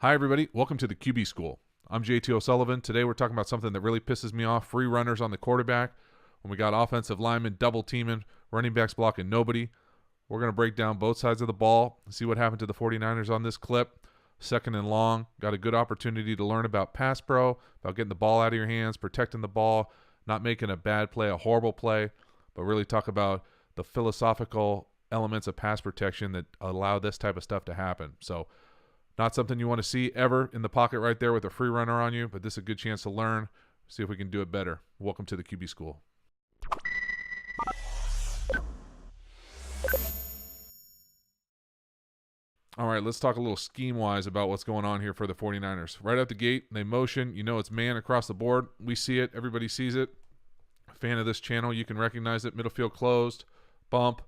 Hi, everybody. Welcome to the QB School. I'm JT O'Sullivan. Today we're talking about something that really pisses me off, free runners on the quarterback. When we got offensive linemen double teaming, running backs blocking nobody. We're going to break down both sides of the ball and see what happened to the 49ers on this clip. Second and long. Got a good opportunity to learn about pass pro, about getting the ball out of your hands, protecting the ball, not making a bad play, a horrible play, but really talk about the philosophical elements of pass protection that allow this type of stuff to happen. So, not something you want to see ever in the pocket right there with a free runner on you, but this is a good chance to learn, see if we can do it better. Welcome to the QB School. All right, let's talk a little scheme-wise about what's going on here for the 49ers. Right out the gate, they motion. You know it's man across the board. We see it. Everybody sees it. Fan of this channel, you can recognize it. Middle field closed. Bump,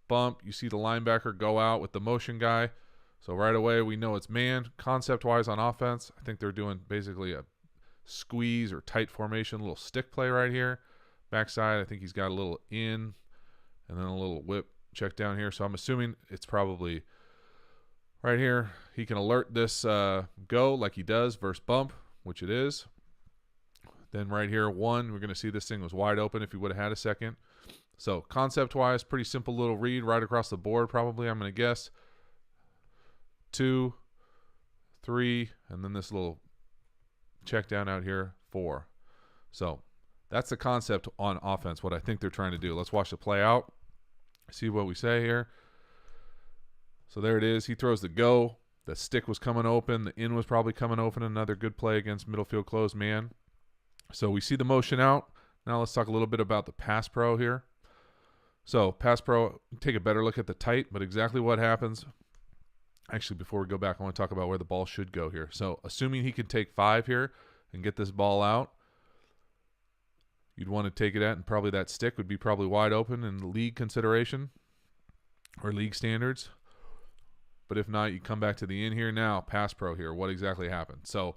bump. You see the linebacker go out with the motion guy. So right away, we know it's man. Concept-wise on offense, I think they're doing basically a squeeze or tight formation, a little stick play right here. Backside, I think he's got a little in and then a little whip check down here. So I'm assuming it's probably right here. He can alert this go like he does versus bump, which it is. Then right here, one, we're going to see this thing was wide open if he would have had a second. So concept-wise, pretty simple little read right across the board probably, I'm going to guess. 2, 3, and then this little check down out here, 4. So that's the concept on offense, what I think they're trying to do. Let's watch the play out, see what we say here. So there it is. He throws the go. The stick was coming open. The in was probably coming open. Another good play against middle field closed man. So we see the motion out. Now let's talk a little bit about the pass pro here. So pass pro, take a better look at the tight, but exactly what happens. Actually, before we go back, I want to talk about where the ball should go here. So assuming he can take 5 here and get this ball out, you'd want to take it at, and probably that stick would be probably wide open in league consideration or league standards. But if not, you come back to the in here now. Pass pro here. What exactly happened? So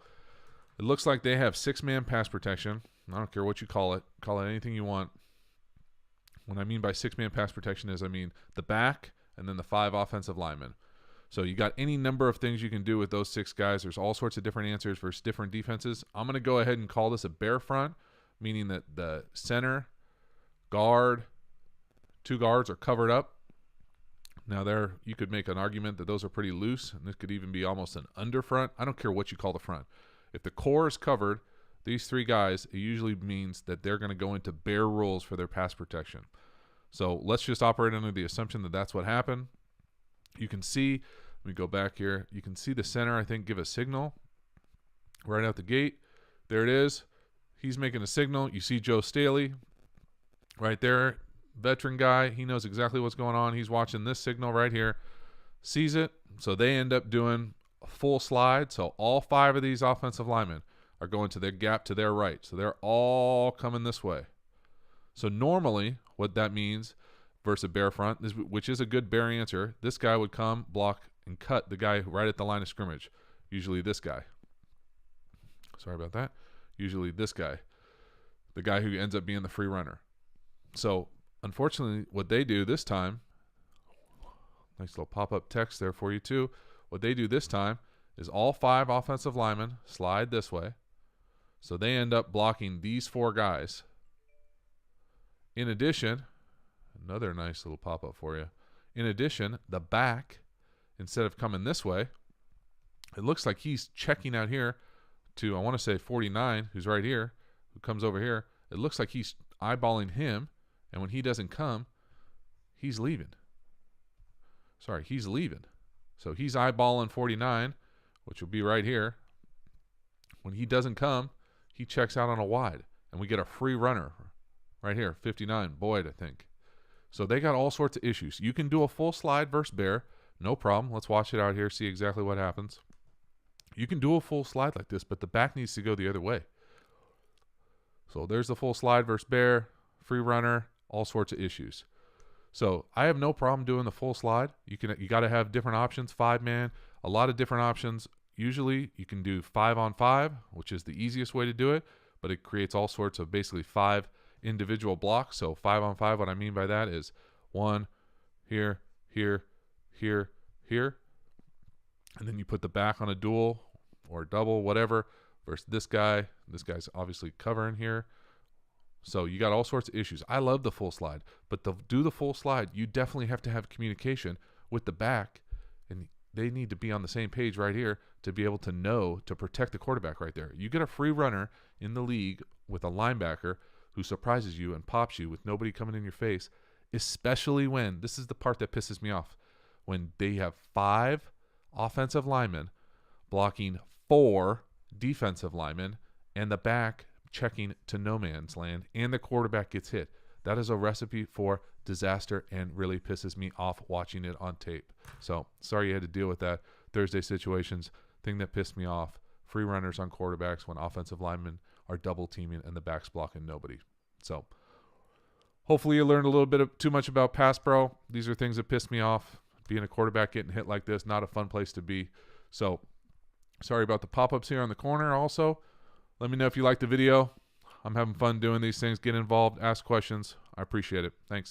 it looks like they have 6-man pass protection. I don't care what you call it. Call it anything you want. What I mean by 6-man pass protection is I mean the back and then the 5 offensive linemen. So you got any number of things you can do with those 6 guys. There's all sorts of different answers versus different defenses. I'm going to go ahead and call this a bear front, meaning that the center, guard, 2 guards are covered up. Now there, you could make an argument that those are pretty loose, and this could even be almost an under front. I don't care what you call the front. If the core is covered, these 3 guys, it usually means that they're going to go into bare rules for their pass protection. So let's just operate under the assumption that that's what happened. You can see, let me go back here. You can see the center, I think, give a signal right out the gate. There it is. He's making a signal. You see Joe Staley right there, veteran guy. He knows exactly what's going on. He's watching this signal right here, sees it. So they end up doing a full slide. So all 5 of these offensive linemen are going to their gap to their right. So they're all coming this way. So normally what that means versus a bear front, which is a good bear answer, this guy would come, block, and cut the guy right at the line of scrimmage. Usually this guy. Sorry about that. Usually this guy. The guy who ends up being the free runner. So, unfortunately, what they do this time, nice little pop-up text there for you too. What they do this time is all 5 offensive linemen slide this way. So they end up blocking these 4 guys. In addition, another nice little pop-up for you. In addition, the back, instead of coming this way, it looks like he's checking out here to, I want to say 49, who's right here, who comes over here. It looks like he's eyeballing him, and when he doesn't come, he's leaving. Sorry, he's leaving. So he's eyeballing 49, which will be right here. When he doesn't come, he checks out on a wide, and we get a free runner right here, 59, Boyd, I think. So they got all sorts of issues. You can do a full slide versus bear. No problem. Let's watch it out here, see exactly what happens. You can do a full slide like this, but the back needs to go the other way. So there's the full slide versus bear, free runner, all sorts of issues. So I have no problem doing the full slide. You got to have different options, 5-man, a lot of different options. Usually you can do 5-on-5, which is the easiest way to do it, but it creates all sorts of basically 5 individual blocks. So 5-on-5, what I mean by that is 1 here, here, here, here, and then you put the back on a dual or double, whatever, versus this guy. This guy's obviously covering here. So you got all sorts of issues. I love the full slide, but to do the full slide, you definitely have to have communication with the back, and they need to be on the same page right here to be able to know to protect the quarterback right there. You get a free runner in the league with a linebacker who surprises you and pops you with nobody coming in your face, especially when, this is the part that pisses me off, when they have 5 offensive linemen blocking 4 defensive linemen and the back checking to no man's land and the quarterback gets hit. That is a recipe for disaster and really pisses me off watching it on tape. So sorry you had to deal with that. Thursday situations, thing that pissed me off, free runners on quarterbacks when offensive linemen are double teaming and the back's blocking nobody. So hopefully you learned a little bit too much about pass pro. These are things that piss me off. Being a quarterback getting hit like this, not a fun place to be. So sorry about the pop-ups here on the corner also. Let me know if you liked the video. I'm having fun doing these things. Get involved. Ask questions. I appreciate it. Thanks.